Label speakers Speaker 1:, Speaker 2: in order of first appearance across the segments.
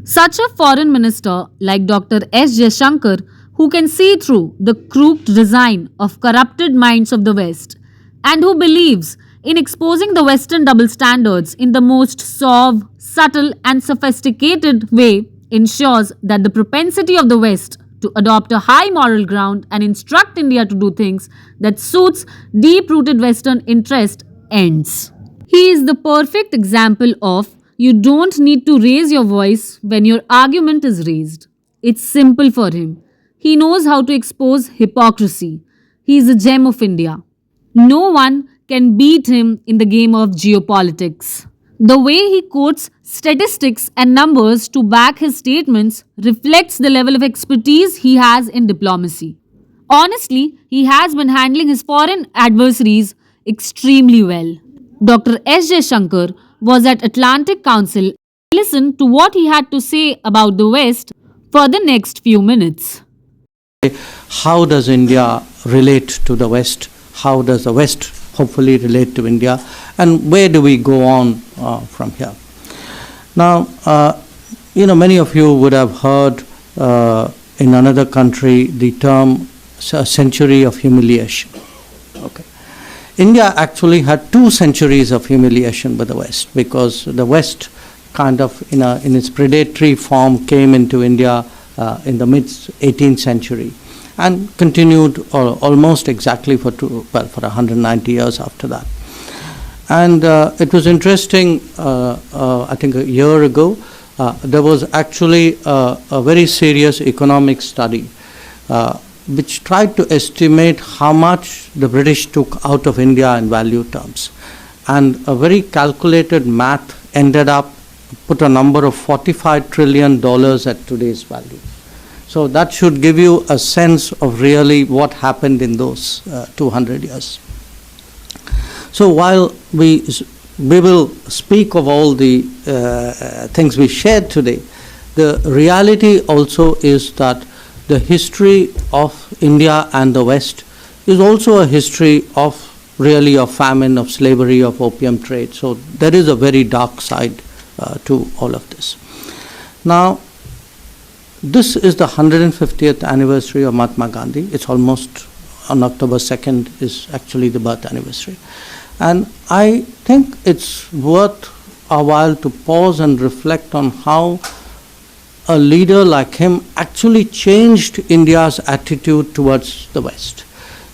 Speaker 1: Such a foreign minister like Dr. S Jaishankar, who can see through the crooked design of corrupted minds of the West and who believes in exposing the Western double standards in the most suave, subtle, and sophisticated way, ensures that the propensity of the West to adopt a high moral ground and instruct India to do things that suits deep-rooted Western interest ends. He is the perfect example of you don't need to raise your voice when your argument is raised. It's simple for him. He knows how to expose hypocrisy. He is a gem of India. No one can beat him in the game of geopolitics. The way he quotes statistics and numbers to back his statements reflects the level of expertise he has in diplomacy. Honestly, he has been handling his foreign adversaries extremely well. Dr. S. Jaishankar was at Atlantic Council. Listen to what he had to say about the West for the next few minutes.
Speaker 2: How does India relate to the West? How does the West hopefully relate to India? And where do we go on from here? Now, many of you would have heard in another country the term century of humiliation. Okay. India actually had 2 centuries of humiliation with the West, because the West kind of in its predatory form came into India in the mid-18th century and continued almost exactly for 190 years after that. And it was interesting, I think a year ago, there was actually a very serious economic study which tried to estimate how much the British took out of India in value terms. And a very calculated math ended up, put a number of $45 trillion at today's value. So that should give you a sense of really what happened in those 200 years. So while we will speak of all the things we shared today, the reality also is that the history of India and the West is also a history of famine, of slavery, of opium trade. So there is a very dark side to all of this. Now, this is the 150th anniversary of Mahatma Gandhi. It's almost on October 2nd is actually the birth anniversary. And I think it's worth a while to pause and reflect on how a leader like him actually changed India's attitude towards the West.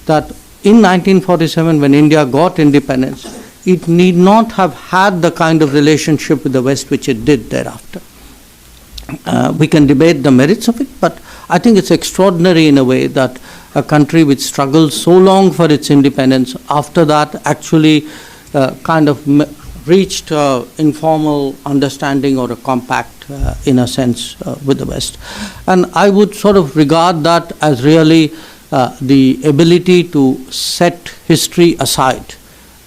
Speaker 2: That in 1947, when India got independence, it need not have had the kind of relationship with the West which it did thereafter. We can debate the merits of it, but I think it's extraordinary in a way that a country which struggled so long for its independence, after that actually reached informal understanding or a compact, in a sense, with the West. And I would sort of regard that as really the ability to set history aside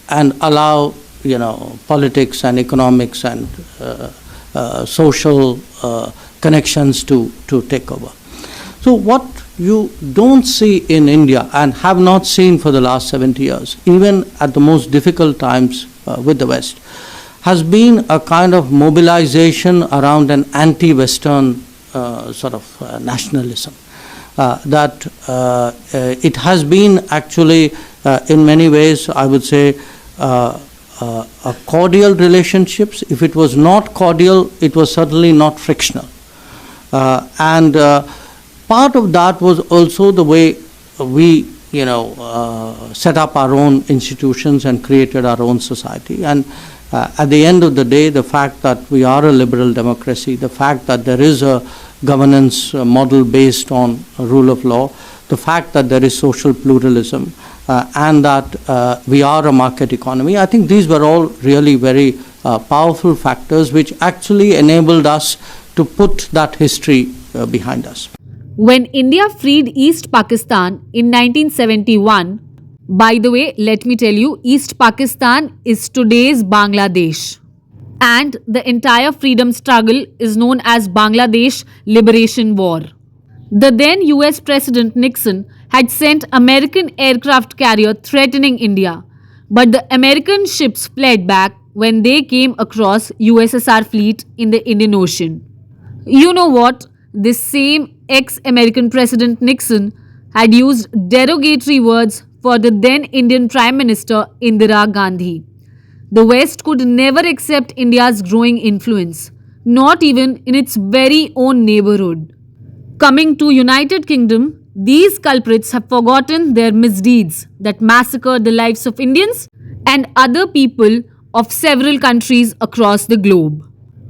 Speaker 2: and allow, politics and economics and social connections to take over. So what you don't see in India and have not seen for the last 70 years, even at the most difficult times with the West, has been a kind of mobilization around an anti-Western nationalism. That it has been actually, in many ways, I would say, a cordial relationships. If it was not cordial, it was certainly not frictional. And part of that was also the way we, set up our own institutions and created our own society. And at the end of the day, the fact that we are a liberal democracy, the fact that there is a governance model based on rule of law, the fact that there is social pluralism, and that we are a market economy, I think these were all really very powerful factors which actually enabled us to put that history behind us.
Speaker 1: When India freed East Pakistan in 1971, by the way, let me tell you, East Pakistan is today's Bangladesh. And the entire freedom struggle is known as Bangladesh Liberation War. The then US President Nixon had sent American aircraft carrier threatening India, but the American ships fled back when they came across USSR fleet in the Indian Ocean. You know what? This same ex American President Nixon had used derogatory words for the then Indian Prime Minister Indira Gandhi. The West could never accept India's growing influence, not even in its very own neighborhood. Coming to United Kingdom, these culprits have forgotten their misdeeds that massacred the lives of Indians and other people of several countries across the globe.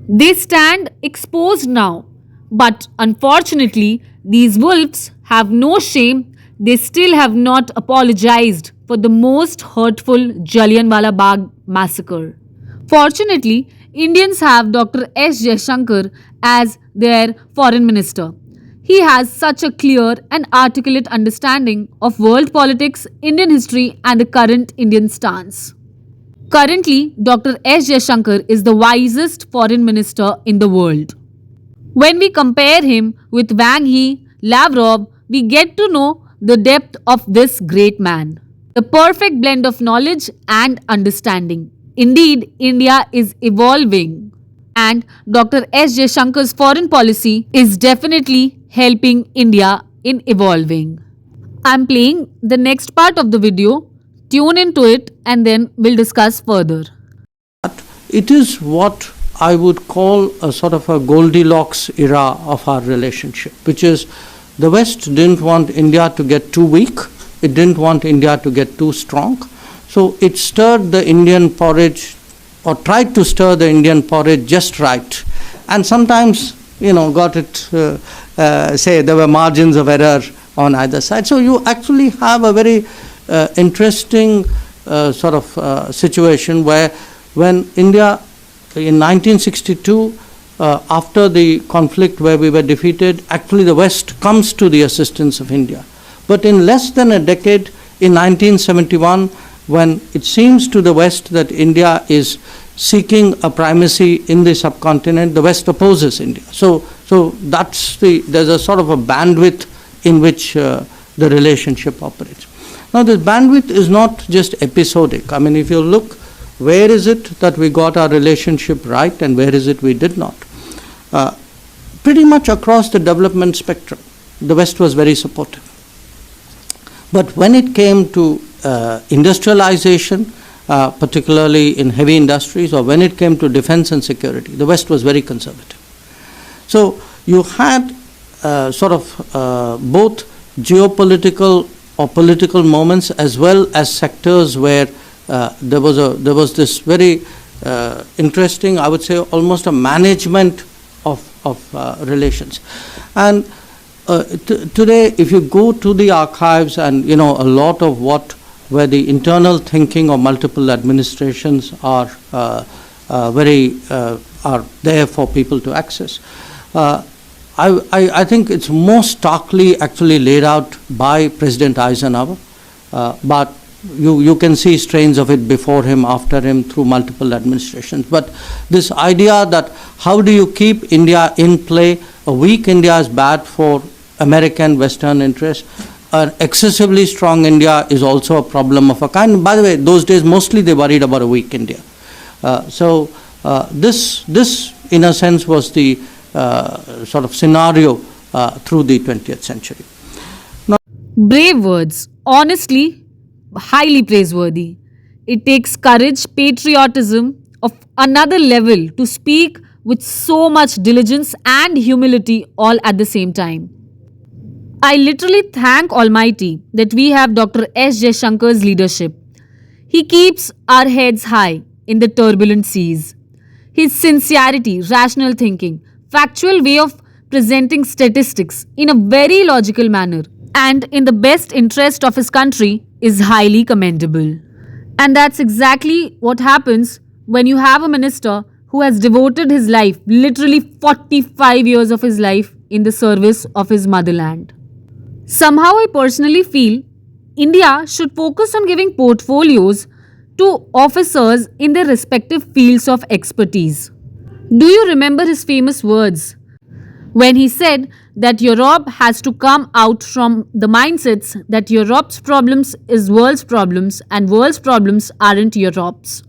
Speaker 1: They stand exposed now, but unfortunately, these wolves have no shame. They still have not apologized for the most hurtful Jallianwala Bagh massacre. Fortunately, Indians have Dr. S Jaishankar as their foreign minister. He has such a clear and articulate understanding of world politics, Indian history, and the current Indian stance. Currently, Dr. S. Jaishankar is the wisest foreign minister in the world. When we compare him with Wang Yi, Lavrov, we get to know the depth of this great man. The perfect blend of knowledge and understanding. Indeed, India is evolving, and Dr. S. Jaishankar's foreign policy is definitely helping India in evolving. I'm playing the next part of the video. Tune into it and then we'll discuss further.
Speaker 2: It is what I would call a sort of a Goldilocks era of our relationship, which is the West didn't want India to get too weak, it didn't want India to get too strong. So it stirred the Indian porridge, or tried to stir the Indian porridge just right. And sometimes, got it, say there were margins of error on either side. So you actually have a very interesting sort of situation where when India in 1962, after the conflict where we were defeated, actually the West comes to the assistance of India. But in less than a decade, in 1971, when it seems to the West that India is seeking a primacy in the subcontinent, the West opposes India. So there's a sort of a bandwidth in which the relationship operates. Now, this bandwidth is not just episodic. I mean, if you look, where is it that we got our relationship right and where is it we did not? Pretty much across the development spectrum, the West was very supportive. But when it came to industrialization, particularly in heavy industries, or when it came to defense and security, the West was very conservative. So you had sort of both geopolitical or political moments as well as sectors where there was this very interesting, I would say, almost a management of relations. And today, if you go to the archives and a lot of what where the internal thinking of multiple administrations are are there for people to access. I think it's most starkly actually laid out by President Eisenhower, but you can see strains of it before him, after him, through multiple administrations. But this idea that how do you keep India in play? A weak India is bad for American Western interests. An excessively strong India is also a problem of a kind. By the way, those days mostly they worried about a weak India. So this in a sense was the sort of scenario through the 20th century. Now,
Speaker 1: Brave words, honestly, highly praiseworthy. It takes courage, patriotism of another level to speak with so much diligence and humility all at the same time. I literally thank Almighty that we have Dr. S. Jaishankar's leadership. He keeps our heads high in the turbulent seas. His sincerity, rational thinking, factual way of presenting statistics in a very logical manner and in the best interest of his country is highly commendable. And that's exactly what happens when you have a minister who has devoted his life, literally 45 years of his life, in the service of his motherland. Somehow I personally feel India should focus on giving portfolios to officers in their respective fields of expertise. Do you remember his famous words when he said that Europe has to come out from the mindsets that Europe's problems is world's problems and world's problems aren't Europe's?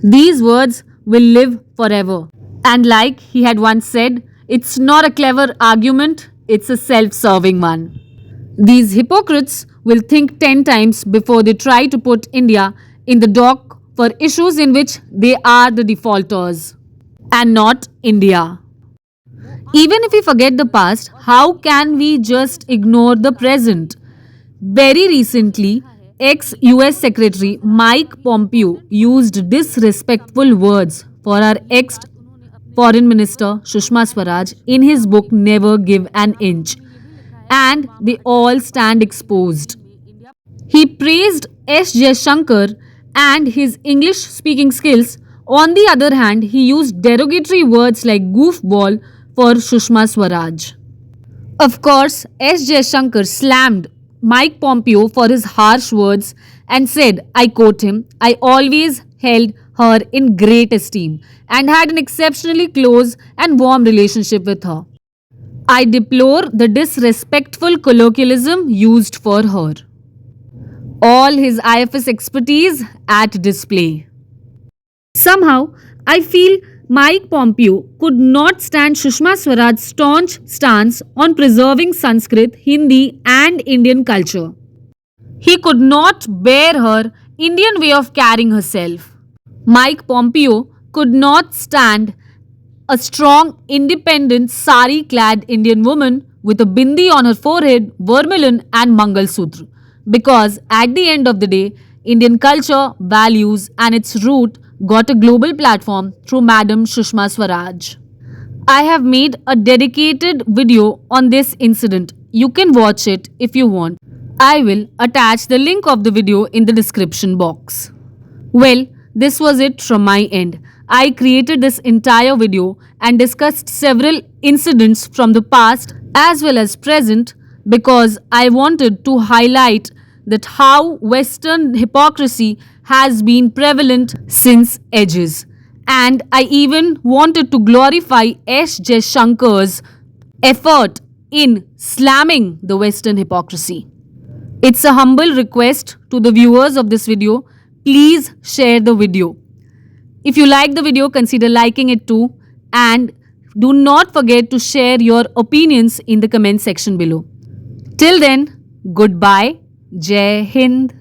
Speaker 1: These words will live forever. And like he had once said, It's not a clever argument, it's a self serving one. These hypocrites will think 10 times before they try to put India in the dock for issues in which they are the defaulters and not India. Even if we forget the past, how can we just ignore the present? Very recently, ex US Secretary Mike Pompeo used disrespectful words for our ex Foreign Minister Sushma Swaraj in his book Never Give an Inch, and they all stand exposed. He praised S Jaishankar and his English speaking skills. On the other hand, he used derogatory words like goofball for Sushma Swaraj. Of course, S. Jaishankar slammed Mike Pompeo for his harsh words and said, I quote him, I always held her in great esteem and had an exceptionally close and warm relationship with her. I deplore the disrespectful colloquialism used for her. All his IFS expertise at display. Somehow, I feel Mike Pompeo could not stand Sushma Swaraj's staunch stance on preserving Sanskrit, Hindi, and Indian culture. He could not bear her Indian way of carrying herself. Mike Pompeo could not stand a strong, independent, sari clad Indian woman with a bindi on her forehead, vermilion, and Mangal Sutra. Because at the end of the day, Indian culture, values, and its root got a global platform through Madam Sushma Swaraj. I have made a dedicated video on this incident. You can watch it if you want. I will attach the link of the video in the description box. Well, this was it from my end. I created this entire video and discussed several incidents from the past as well as present because I wanted to highlight that how Western hypocrisy has been prevalent since ages. And I even wanted to glorify S. Jaishankar's effort in slamming the Western hypocrisy. It's a humble request to the viewers of this video. Please share the video. If you like the video, consider liking it too. And do not forget to share your opinions in the comment section below. Till then, goodbye. Jai Hind.